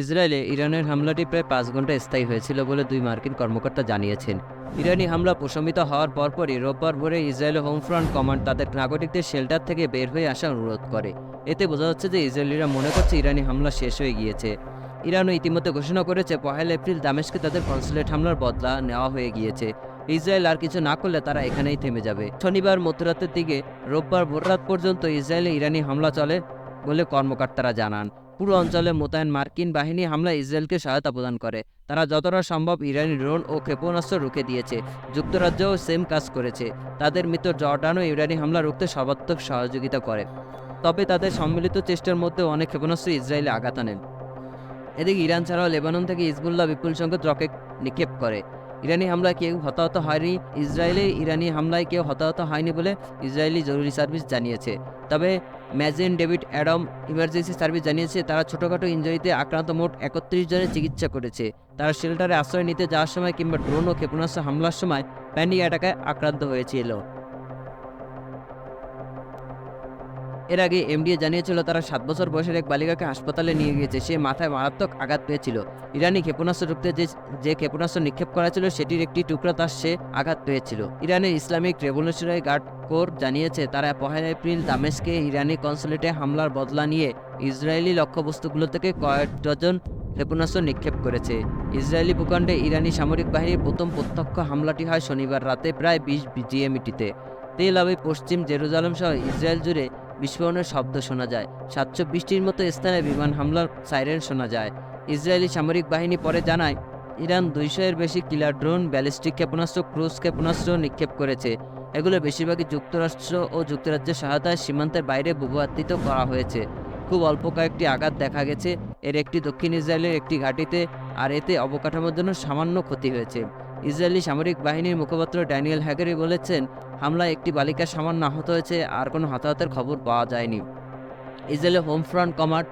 ইসরায়েলে ইরানের হামলাটি প্রায় 5 ঘন্টা স্থায়ী হয়েছিল বলে দুই মার্কিন কর্মকর্তা জানিয়েছেন। ইরানি হামলা প্রশমিত হওয়ার পরপরই রোববার ভোরে ইসরায়েলের হোম ফ্রন্ট কমান্ড তাদের নাগরিকদের শেল্টার থেকে বের হয়ে আসার অনুরোধ করে। এতে বোঝা যাচ্ছে যে ইসরায়েলিরা মনে করছে ইরানি হামলা শেষ হয়ে গিয়েছে। ইরানও ইতিমধ্যে ঘোষণা করেছে 1 এপ্রিল দামেস্কে তাদের কনসুলেট হামলার বদলা নেওয়া হয়ে গিয়েছে। ইসরায়েল আর কিছু না করলে তারা এখানেই থেমে যাবে। শনিবার মধ্যরাতের দিকে রোববার ভোররাত পর্যন্ত ইসরায়েলে ইরানি হামলা চলে বলে কর্মকর্তারা জানান। পুরো অঞ্চলে মোতায়েন মার্কিন বাহিনী হামলায় ইসরায়েলকে সহায়তা প্রদান করে। তারা যতটা সম্ভব ইরানি ড্রোন ও ক্ষেপণাস্ত্র রুখে দিয়েছে। যুক্তরাজ্যও সেম কাজ করেছে। তাদের মিত্র জর্ডানও ইরানি হামলা রুখতে সর্বাত্মক সহযোগিতা করে। তবে তাদের সম্মিলিত চেষ্টার মধ্যে অনেক ক্ষেপণাস্ত্র ইসরায়েলে আঘাত আনেন। এদিকে ইরান ছাড়াও লেবানন থেকে হিজবুল্লাহ বিপুল সংখ্যক রকেট নিক্ষেপ করে। ইরানি হামলায় কেউ হতাহত হয়নি। ইসরায়েলে ইরানি হামলায় কেউ হতাহত হয়নি বলে ইসরায়েলি জরুরি সার্ভিস জানিয়েছে। তবে ম্যাজেন ডেভিড অ্যাডম ইমার্জেন্সি সার্ভিস জানিয়েছে তারা ছোটোখাটো ইনজুরিতে আক্রান্ত মোট 31 জনের চিকিৎসা করেছে। তারা শেল্টারে আশ্রয় নিতে যাওয়ার সময় কিংবা ড্রোন ও ক্ষেপণাস্ত্র হামলার সময় প্যানিক অ্যাটাকে আক্রান্ত হয়েছিল। এর আগে এমডিএ জানিয়েছিল তারা 7 বছর বয়সের এক বালিকাকে হাসপাতালে নিয়ে গিয়েছে। সে মাথায় মারাত্মক আঘাত পেয়েছিল। ইরানি ক্ষেপণাস্ত্র রুখতে যে ক্ষেপণাস্ত্র নিক্ষেপ করা ছিল সেটির একটি টুকরা তার সে আঘাত পেয়েছিল। ইরানের ইসলামিক রেভলিউশনারি গার্ড কোর জানিয়েছে তারা 1 এপ্রিল দামেস্কে ইরানি কনসুলেটে হামলার বদলা নিয়ে ইসরায়েলি লক্ষ্যবস্তুগুলো থেকে কয়েক ডজন ক্ষেপণাস্ত্র নিক্ষেপ করেছে। ইসরায়েলি ভূখণ্ডে ইরানি সামরিক বাহিনীর প্রথম প্রত্যক্ষ হামলাটি হয় শনিবার রাতে প্রায় 20 জিএমটিতে। তেল আবিব, পশ্চিম জেরুজালেম সহ ইসরায়েল জুড়ে বিস্ফোরণের শব্দ শোনা যায়। 720টির মতো স্থানে বিমান হামলার সাইরেন শোনা যায়। ইসরায়েলি সামরিক বাহিনী পরে জানায় ইরান 200-এর বেশি কিলার ড্রোন, ব্যালিস্টিক ক্ষেপণাস্ত্র, ক্রুজ ক্ষেপণাস্ত্র নিক্ষেপ করেছে। এগুলো বেশিরভাগই যুক্তরাষ্ট্র ও যুক্তরাজ্যের সহায়তায় সীমান্তের বাইরে ভূপাতিত করা হয়েছে। খুব অল্প কয়েকটি আঘাত দেখা গেছে। এর একটি দক্ষিণ ইসরায়েলের একটি ঘাঁটিতে, আর এতে অবকাঠামোর জন্য সামান্য ক্ষতি হয়েছে। ইসরায়েলি সামরিক বাহিনীর মুখপাত্র ড্যানিয়েল হ্যাগারি বলেছেন হামলায় একটি বালিকা সামান্য আহত হয়েছে, আর কোনো হতাহতের খবর পাওয়া যায়নি। ইসরায়েলের হোম ফ্রন্ট কমান্ড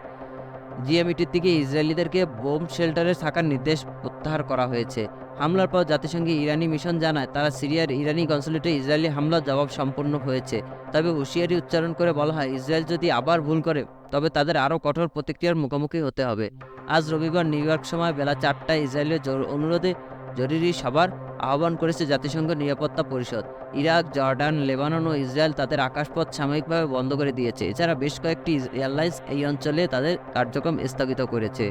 জিএমইটির থেকে ইসরায়েলিদেরকে বোম শেল্টারে থাকার নির্দেশ প্রত্যাহার করা হয়েছে। হামলার পর জাতিসংঘের ইরানি মিশন জানায় তারা সিরিয়ার ইরানি কনসুলেটে ইসরায়েলি হামলার জবাব সম্পন্ন হয়েছে। তবে হুঁশিয়ারি উচ্চারণ করে বলা হয় ইসরায়েল যদি আবার ভুল করে তবে তাদের আরও কঠোর প্রতিক্রিয়ার মুখোমুখি হতে হবে। আজ রবিবার নিউ ইয়র্ক সময় বেলা 4টায় ইসরায়েলের অনুরোধে জরুরি সভার আহ্বান করেছে জাতিসংঘ নিরাপত্তা পরিষদ। ইরাক, জর্ডান, লেবানন ও ইসরায়েল তাদের আকাশপথ সাময়িকভাবে বন্ধ করে দিয়েছে। এছাড়া বেশ কয়েকটি এয়ারলাইন্স এই অঞ্চলে তাদের কার্যক্রম স্থগিত করেছে।